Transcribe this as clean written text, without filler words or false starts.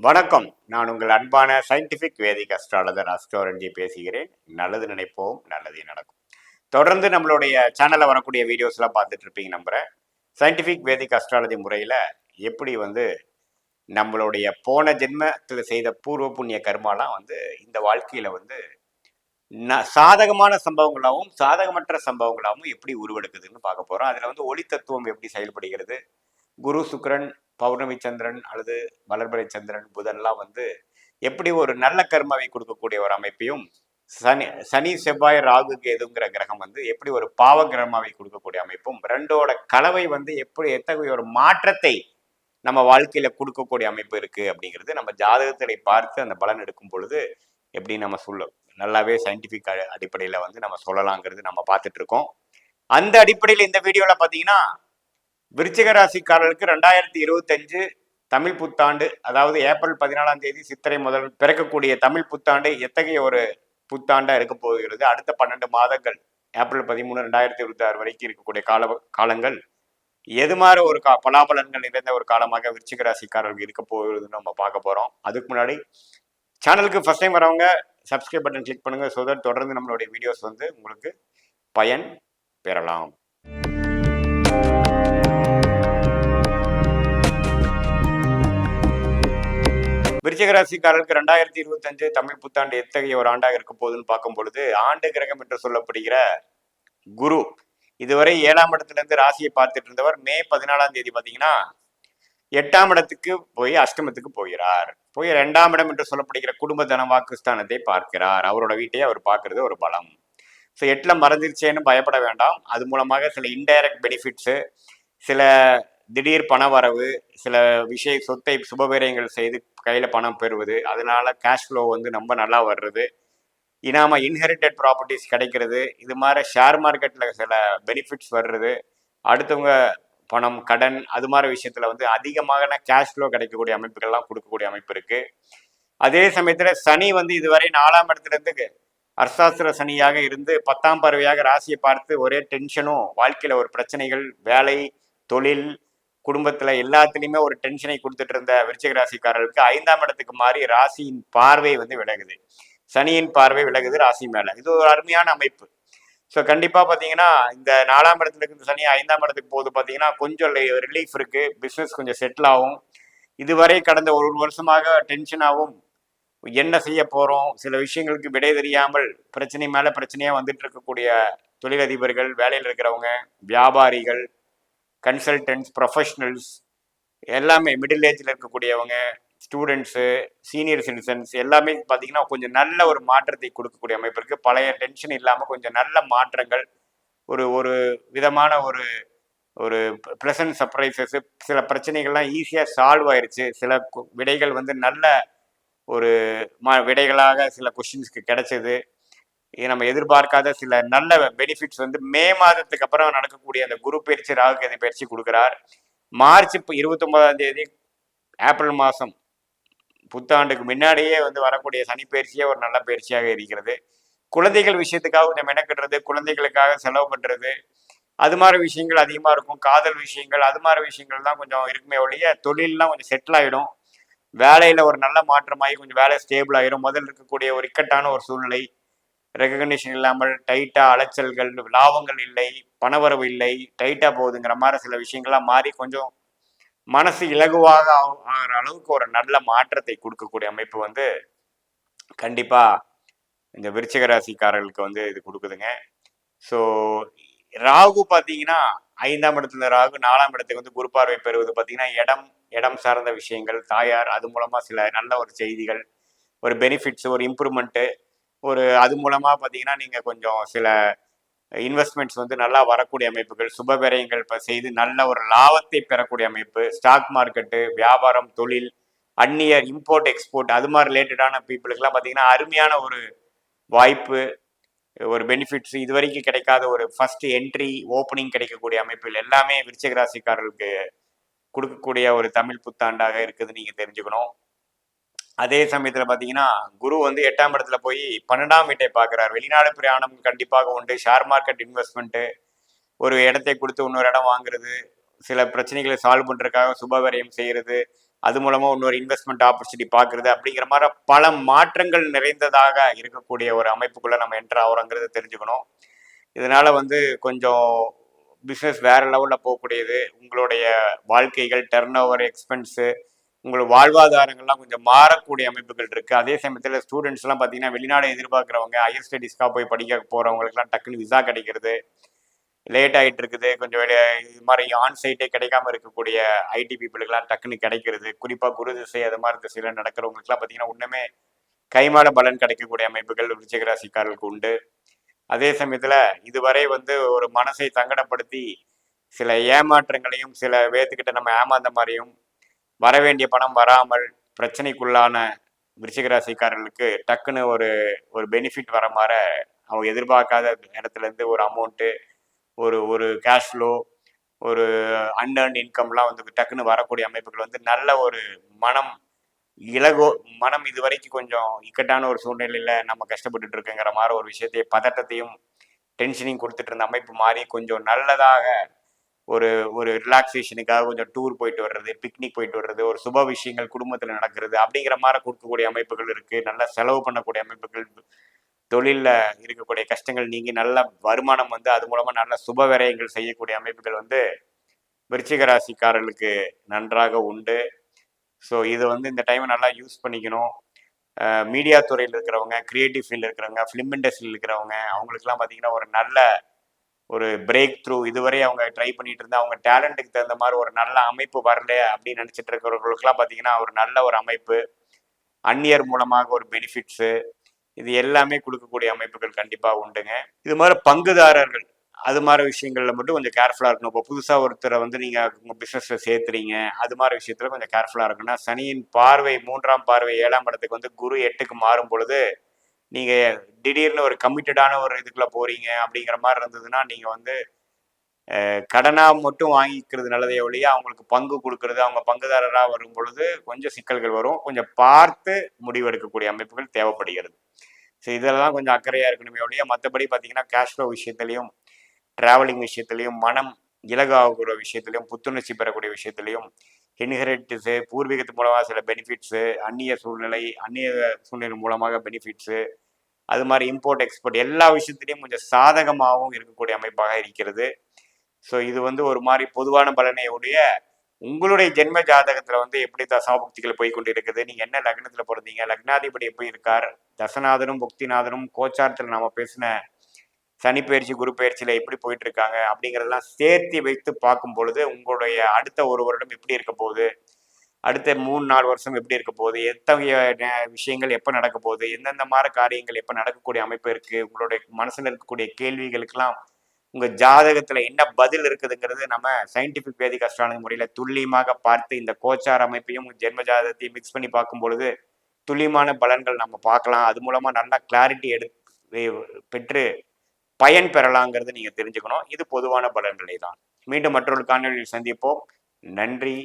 வணக்கம். நான் உங்கள் அன்பான சயின்டிஃபிக் வேதிக் அஸ்ட்ராலஜர் அஸ்ட்ரோரஞ்சி பேசுகிறேன். நல்லது நினைப்போம், நல்லதே நடக்கும். தொடர்ந்து நம்மளுடைய சேனலில் வரக்கூடிய வீடியோஸ்லாம் பார்த்துட்டு இருப்பீங்க நம்புகிறேன். சயின்டிஃபிக் வேதிக் அஸ்ட்ராலஜி முறையில் எப்படி நம்மளுடைய போன ஜென்மத்தில் செய்த பூர்வ புண்ணிய கர்மாலாம் இந்த வாழ்க்கையில் சாதகமான சம்பவங்களாகவும் சாதகமற்ற சம்பவங்களாகவும் எப்படி உருவெடுக்குதுன்னு பார்க்க போகிறோம். அதில் ஒளி தத்துவம் எப்படி செயல்படுகிறது, குரு சுக்கிரன் பௌர்ணமி சந்திரன் அல்லது வளர்பிறை சந்திரன் புதன்லாம் எப்படி ஒரு நல்ல கர்மாவை கொடுக்கக்கூடிய ஒரு அமைப்பையும், சனி செவ்வாய் ராகு கேதுங்கிற கிரகம் எப்படி ஒரு பாவ கிரகமாவை கொடுக்கக்கூடிய அமைப்பும், ரெண்டோட கலவை எப்படி எத்தகைய ஒரு மாற்றத்தை நம்ம வாழ்க்கையில கொடுக்கக்கூடிய அமைப்பு இருக்கு அப்படிங்கிறது நம்ம ஜாதகத்தை பார்த்து அந்த பலன் எடுக்கும் பொழுது எப்படி நம்ம நல்லாவே சயின்டிபிக் அடிப்படையில நம்ம சொல்லலாங்கிறது நம்ம பார்த்துட்டு இருக்கோம். அந்த அடிப்படையில் இந்த வீடியோல பாத்தீங்கன்னா விருச்சிக ராசிக்காரர்களுக்கு 2025 தமிழ் புத்தாண்டு, அதாவது ஏப்ரல் 14ஆம் தேதி சித்திரை முதல் பிறக்கக்கூடிய தமிழ் புத்தாண்டு எத்தகைய ஒரு புத்தாண்டா இருக்க போகிறது. அடுத்த 12 மாதங்கள் ஏப்ரல் 13, 2026 வரைக்கும் இருக்கக்கூடிய காலங்கள் எது மாதிரி ஒரு பலாபலன்கள் நிறைந்த ஒரு காலமாக விருச்சிக ராசிக்காரர்கள் இருக்க போகிறதுன்னு நம்ம பார்க்க போறோம். அதுக்கு முன்னாடி சேனலுக்கு ஃபர்ஸ்ட் டைம் வரவங்க சப்ஸ்கிரைப் பட்டன் கிளிக் பண்ணுங்க. ஸோ தட் தொடர்ந்து நம்மளுடைய வீடியோஸ் உங்களுக்கு பயன் பெறலாம். விருச்சிக ராசிக்காரர்களுக்கு 2025 தமிழ் புத்தாண்டு எத்தகைய ஒரு ஆண்டாக இருக்க போகுதுன்னு பார்க்கும் பொழுது, ஆண்டு கிரகம் என்று சொல்லப்படுகிற குரு இதுவரை 7ஆம் இடத்துல இருந்து ராசியை பார்த்துட்டு இருந்தவர் மே 14ஆம் தேதி பார்த்தீங்கன்னா 8ஆம் இடத்துக்கு போய் அஷ்டமத்துக்கு போகிறார். போய் 2ஆம் இடம் என்று சொல்லப்படுகிற குடும்ப தன வாக்குஸ்தானத்தை பார்க்கிறார். அவரோட வீட்டையே அவர் பார்க்கறது ஒரு பலம். ஸோ 8ல மறந்துருச்சேன்னு பயப்பட வேண்டாம். அது மூலமாக சில இன்டைரக்ட் பெனிஃபிட்ஸு, சில திடீர் பண வரவு, சில சொத்தை சுபவிரயங்கள் செய்து கையில் பணம் பெறுவது, அதனால கேஷ் ஃப்ளோ ரொம்ப நல்லா வர்றது, இனாம இன்ஹெரிட்டட் ப்ராப்பர்ட்டிஸ் கிடைக்கிறது, இது மாதிரி ஷேர் மார்க்கெட்டில் சில பெனிஃபிட்ஸ் வர்றது, அடுத்தவங்க பணம் கடன் அது மாதிரி விஷயத்தில் அதிகமான கேஷ் ஃப்ளோ கிடைக்கக்கூடிய அமைப்புகள்லாம் கொடுக்கக்கூடிய அமைப்பு இருக்குது. அதே சமயத்தில் சனி இதுவரை 4ஆம் இடத்துலேருந்து அர்த்தாசிர சனியாக இருந்து 10ஆம் பார்வையாக ராசியை பார்த்து ஒரே டென்ஷனும், வாழ்க்கையில் ஒரு பிரச்சனைகள், வேலை, தொழில், குடும்பத்துல எல்லாத்துலயுமே ஒரு டென்ஷனை கொடுத்துட்டு இருந்த விருச்சிக ராசிக்காரர்களுக்கு 5ஆம் இடத்துக்கு மாறி ராசியின் பார்வை விலகுது. சனியின் பார்வை விலகுது ராசி மேல. இது ஒரு அருமையான அமைப்பு. ஸோ கண்டிப்பா பாத்தீங்கன்னா இந்த 4ஆம் இடத்துல இருந்து சனி 5ஆம் இடத்துக்கு போது பாத்தீங்கன்னா கொஞ்சம் ரிலீஃப் இருக்கு. பிசினஸ் கொஞ்சம் செட்டில் ஆகும். இதுவரை கடந்த ஒரு வருஷமாக டென்ஷனாகவும் என்ன செய்ய போறோம், சில விஷயங்களுக்கு விடை தெரியாமல் பிரச்சனை மேல பிரச்சனையா வந்துட்டு இருக்கக்கூடிய தொழிலதிபர்கள், வேலையில் இருக்கிறவங்க, வியாபாரிகள், கன்சல்டன்ட்ஸ், ப்ரொஃபஷனல்ஸ் எல்லாமே, மிடில் ஏஜில் இருக்கக்கூடியவங்க, ஸ்டூடெண்ட்ஸு, சீனியர் சிட்டிசன்ஸ் எல்லாமே பார்த்தீங்கன்னா கொஞ்சம் நல்ல ஒரு மாற்றத்தை கொடுக்கக்கூடிய அமைப்பு இருக்குது. பழைய டென்ஷன் இல்லாமல் கொஞ்சம் நல்ல மாற்றங்கள், ஒரு ஒரு விதமான ஒரு ஒரு ப்ளசன்ட் சர்ப்ரைசஸ், சில பிரச்சனைகள்லாம் ஈஸியாக சால்வ் ஆயிடுச்சு. சில விடைகள் நல்ல ஒரு விடைகளாக சில கொஷின்ஸ்க்கு கிடைச்சது. நம்ம எதிர்பார்க்காத சில நல்ல பெனிஃபிட்ஸ் மே மாதத்துக்கு அப்புறம் நடக்கக்கூடிய அந்த குரு பயிற்சி, ராகு கேது பயிற்சி கொடுக்குறார். மார்ச் 29ஆம் தேதி ஏப்ரல் மாதம் புத்தாண்டுக்கு முன்னாடியே வரக்கூடிய சனி பயிற்சியே ஒரு நல்ல பயிற்சியாக இருக்கிறது. குழந்தைகள் விஷயத்துக்காக கொஞ்சம் மெனக்கிடுறது, குழந்தைகளுக்காக செலவு பண்ணுறது, அது மாதிரி விஷயங்கள் அதிகமாக இருக்கும். காதல் விஷயங்கள், அது மாதிரி விஷயங்கள் தான் கொஞ்சம் இருக்குமே ஒழிய, தொழிலெலாம் கொஞ்சம் செட்டில் ஆகிடும். வேலையில் ஒரு நல்ல மாற்றமாகி கொஞ்சம் வேலை ஸ்டேபிள் ஆகிடும். முதல்ல இருக்கக்கூடிய ஒரு இக்கட்டான ஒரு சூழ்நிலை, ரெகக்னிஷன் இல்லாமல் டைட்டா, அலைச்சல்கள், லாபங்கள் இல்லை, பணவரவு இல்லை, டைட்டா போகுதுங்கிற மாதிரி சில விஷயங்கள்லாம் மாறி கொஞ்சம் மனசு இலகுவாக ஆகிற அளவுக்கு ஒரு நல்ல மாற்றத்தை கொடுக்கக்கூடிய அமைப்பு கண்டிப்பா இந்த விருச்சிக ராசிக்காரர்களுக்கு இது கொடுக்குதுங்க. ஸோ ராகு பார்த்தீங்கன்னா 5ஆம் இடத்துல ராகு, 4ஆம் இடத்துக்கு குரு பார்வை பெறுவது பார்த்தீங்கன்னா இடம் சார்ந்த விஷயங்கள், தாயார், அது மூலமா சில நல்ல ஒரு செய்திகள், ஒரு பெனிஃபிட்ஸ், ஒரு இம்ப்ரூவ்மெண்ட்டு, ஒரு அது மூலமாக பார்த்தீங்கன்னா நீங்கள் கொஞ்சம் சில இன்வெஸ்ட்மெண்ட்ஸ் நல்லா வரக்கூடிய அமைப்புகள், சுப விரயங்கள் செய்து நல்ல ஒரு லாபத்தை பெறக்கூடிய அமைப்பு, ஸ்டாக் மார்க்கெட்டு, வியாபாரம், தொழில், அந்நியர், இம்போர்ட் எக்ஸ்போர்ட், அது மாதிரி ரிலேட்டடான பீப்புளுக்கெல்லாம் பார்த்தீங்கன்னா அருமையான ஒரு வாய்ப்பு, ஒரு பெனிஃபிட்ஸ், இது வரைக்கும் கிடைக்காத ஒரு ஃபர்ஸ்ட் என்ட்ரி, ஓப்பனிங் கிடைக்கக்கூடிய அமைப்புகள் எல்லாமே விருச்சிக ராசிக்காரர்களுக்கு கொடுக்கக்கூடிய ஒரு தமிழ் புத்தாண்டாக இருக்குதுன்னு நீங்கள் தெரிஞ்சுக்கணும். அதே சமயத்தில் பார்த்தீங்கன்னா குரு 8ஆம் இடத்துல போய் 12ஆம் வீட்டை பார்க்குறார். வெளிநாடு பிரயாணம் கண்டிப்பாக உண்டு. ஷேர் மார்க்கெட் இன்வெஸ்ட்மெண்ட்டு, ஒரு இடத்தை கொடுத்து இன்னொரு இடம் வாங்குறது, சில பிரச்சனைகளை சால்வ் பண்ணுறதுக்காக சுபவிரயம் செய்கிறது, அது மூலமா இன்னொரு இன்வெஸ்ட்மெண்ட் ஆப்பர்ச்சுனிட்டி பார்க்குறது அப்படிங்கிற மாதிரி பல மாற்றங்கள் நிறைந்ததாக இருக்கக்கூடிய ஒரு அமைப்புக்குள்ள நம்ம என்டர் ஆகிறோங்கிறத தெரிஞ்சுக்கணும். இதனால வந்து கொஞ்சம் பிஸ்னஸ் வேற லெவலில் போகக்கூடியது. உங்களுடைய வாழ்க்கைகள், டர்ன் ஓவர், எக்ஸ்பென்ஸு, உங்களோட வாழ்வாதாரங்கள்லாம் கொஞ்சம் மாறக்கூடிய அமைப்புகள் இருக்குது. அதே சமயத்தில் ஸ்டூடெண்ட்ஸ்லாம் பார்த்தீங்கன்னா வெளிநாடு எதிர்பார்க்குறவங்க, ஹையர் ஸ்டடீஸ்க்காக போய் படிக்க போகிறவங்களுக்குலாம் டக்குன்னு விசா கிடைக்கிறது லேட் ஆகிட்டு இருக்குது. கொஞ்சம் இது மாதிரி ஆன்சைட்டே கிடைக்காம இருக்கக்கூடிய ஐடி பீப்புளுக்கெல்லாம் டக்குன்னு கிடைக்கிறது. குறிப்பாக குரு திசை அது மாதிரி திசையில் நடக்கிறவங்களுக்குலாம் பார்த்தீங்கன்னா இன்னுமே கைமாட பலன் கிடைக்கக்கூடிய அமைப்புகள் விருச்சிக ராசிக்காரர்களுக்கு உண்டு. அதே சமயத்தில் இதுவரை வந்து ஒரு மனசை சங்கடப்படுத்தி சில ஏமாற்றங்களையும் சில பேர்த்துக்கிட்ட நம்ம ஏமாந்த மாதிரியும் வர வேண்டிய பணம் வராமல் பிரச்சனைக்குள்ளான விருச்சிக ராசிக்காரர்களுக்கு டக்குன்னு ஒரு ஒரு பெனிஃபிட் வர மாதிரி அவங்க எதிர்பார்க்காத இடத்துல இருந்து ஒரு அமௌண்ட்டு, ஒரு ஒரு கேஷ் ஃப்ளோ, ஒரு அன்அர்ன் இன்கம்லாம் வந்து டக்குன்னு வரக்கூடிய அமைப்புகள் வந்து நல்ல ஒரு மனம் இலகோ மனம் இது வரைக்கும் கொஞ்சம் இக்கட்டான ஒரு சூழ்நிலையில நம்ம கஷ்டப்பட்டுட்டு இருக்குங்கிற மாதிரி ஒரு விஷயத்தையும் பதட்டத்தையும் டென்ஷனையும் கொடுத்துட்டு இருந்த அமைப்பு மாறி கொஞ்சம் நல்லதாக ஒரு ஒரு ரிலாக்ஸேஷனுக்காக கொஞ்சம் டூர் போயிட்டு வர்றது, பிக்னிக் போயிட்டு வர்றது, ஒரு சுப விஷயங்கள் குடும்பத்தில் நடக்கிறது அப்படிங்கிற மாதிரி கொடுக்கக்கூடிய அமைப்புகள் இருக்கு. நல்ல செலவு பண்ணக்கூடிய அமைப்புகள், தொழிலில் இருக்கக்கூடிய கஷ்டங்கள் நீங்கி நல்ல வருமானம் வந்து அது மூலமா நல்ல சுப விரயங்கள் செய்யக்கூடிய அமைப்புகள் வந்து விருச்சிக ராசிக்காரர்களுக்கு நன்றாக உண்டு. ஸோ இது வந்து இந்த டைமை நல்லா யூஸ் பண்ணிக்கணும். மீடியா துறையில் இருக்கிறவங்க, கிரியேட்டிவ் ஃபீல்டில் இருக்கிறவங்க, ஃபிலிம் இண்டஸ்ட்ரியில் இருக்கிறவங்க, அவங்களுக்குலாம் பார்த்தீங்கன்னா ஒரு நல்ல ஒரு பிரேக் த்ரூ இதுவரை அவங்க ட்ரை பண்ணிட்டு இருந்தா அவங்க டேலண்ட்டுக்கு தகுந்த மாதிரி ஒரு நல்ல அமைப்பு வரல அப்படின்னு நினச்சிட்டு இருக்கிறவங்களுக்குலாம் பார்த்தீங்கன்னா ஒரு நல்ல ஒரு அமைப்பு, அந்நியர் மூலமாக ஒரு பெனிஃபிட்ஸு, இது எல்லாமே கொடுக்கக்கூடிய அமைப்புகள் கண்டிப்பாக உண்டுங்க. இது மாதிரி பங்குதாரர்கள் அது மாதிரி விஷயங்கள்ல மட்டும் கொஞ்சம் கேர்ஃபுல்லாக இருக்கணும். இப்போ புதுசாக ஒருத்தரை வந்து நீங்கள் உங்கள் பிஸ்னஸில் சேர்த்துறீங்க, அது மாதிரி விஷயத்தில் கொஞ்சம் கேர்ஃபுல்லாக இருக்கணும்னா சனியின் பார்வை 3ஆம் பார்வை 7ஆம் இடத்துக்கு வந்து குரு 8க்கு மாறும் பொழுது நீங்கள் திடீர்னு ஒரு கமிட்டடான ஒரு இதுக்குள்ளே போகிறீங்க அப்படிங்கிற மாதிரி இருந்ததுன்னா நீங்கள் வந்து கடனாக மட்டும் வாங்கிக்கிறது நல்லதே ஒழிய அவங்களுக்கு பங்கு கொடுக்கறது, அவங்க பங்குதாரராக வரும் பொழுது கொஞ்சம் சிக்கல்கள் வரும். கொஞ்சம் பார்த்து முடிவெடுக்கக்கூடிய அமைப்புகள் தேவைப்படுகிறது. ஸோ இதெல்லாம் கொஞ்சம் அக்கறையாக இருக்கணுமே ஒழிய மற்றபடி பார்த்தீங்கன்னா கேஷ் ஃப்ளோ விஷயத்துலையும், ட்ராவலிங் விஷயத்துலையும், மனம் இலகாகக்கூடிய விஷயத்துலையும், புத்துணர்ச்சி பெறக்கூடிய விஷயத்துலையும், இன்ஹெரிட்டிஸு, பூர்வீகத்து மூலமாக சில பெனிஃபிட்ஸு, அந்நிய சூழ்நிலை மூலமாக பெனிஃபிட்ஸு, அது மாதிரி இம்போர்ட் எக்ஸ்போர்ட் எல்லா விஷயத்துலையும் கொஞ்சம் சாதகமாகவும் இருக்கக்கூடிய அமைப்பாக இருக்கிறது. ஸோ இது வந்து ஒரு மாதிரி பொதுவான பலனை உடைய உங்களுடைய ஜென்ம ஜாதகத்தில் வந்து எப்படி தசாபுக்திகள் போய் கொண்டு இருக்குது, நீங்கள் என்ன லக்னத்தில் பிறந்தீங்க, லக்னாதிபதி எப்படி இருக்கார், தசநாதனும் புக்திநாதனும் கோச்சாரத்தில் நம்ம பேசின சனி பயிற்சி குரு பயிற்சியில் எப்படி போயிட்டு இருக்காங்க அப்படிங்கிறதெல்லாம் சேர்த்து வைத்து பார்க்கும் பொழுது உங்களுடைய அடுத்த ஒரு வருடம் எப்படி இருக்க போகுது, அடுத்த 3-4 வருஷம் எப்படி இருக்க போகுது, எத்தகைய விஷயங்கள் எப்போ நடக்க போகுது, எந்தெந்த மாதிரி காரியங்கள் எப்போ நடக்கக்கூடிய அமைப்பு இருக்குது, உங்களுடைய மனசில் இருக்கக்கூடிய கேள்விகளுக்கெல்லாம் உங்கள் ஜாதகத்தில் என்ன பதில் இருக்குதுங்கிறது நம்ம சயின்டிஃபிக் வேதிக் அஸ்ட்ராலஜி முறையில் துல்லியமாக பார்த்து இந்த கோச்சார அமைப்பையும் ஜென்ம ஜாதகத்தையும் மிக்ஸ் பண்ணி பார்க்கும் பொழுது துல்லியமான பலன்கள் நம்ம பார்க்கலாம். அது மூலமாக நல்லா கிளாரிட்டி பெற்று பயன் பெறலாங்கிறது நீங்கள் தெரிஞ்சுக்கணும். இது பொதுவான பலன்களை தான். மீண்டும் மற்றொரு காணொலியில் சந்திப்போம். நன்றி.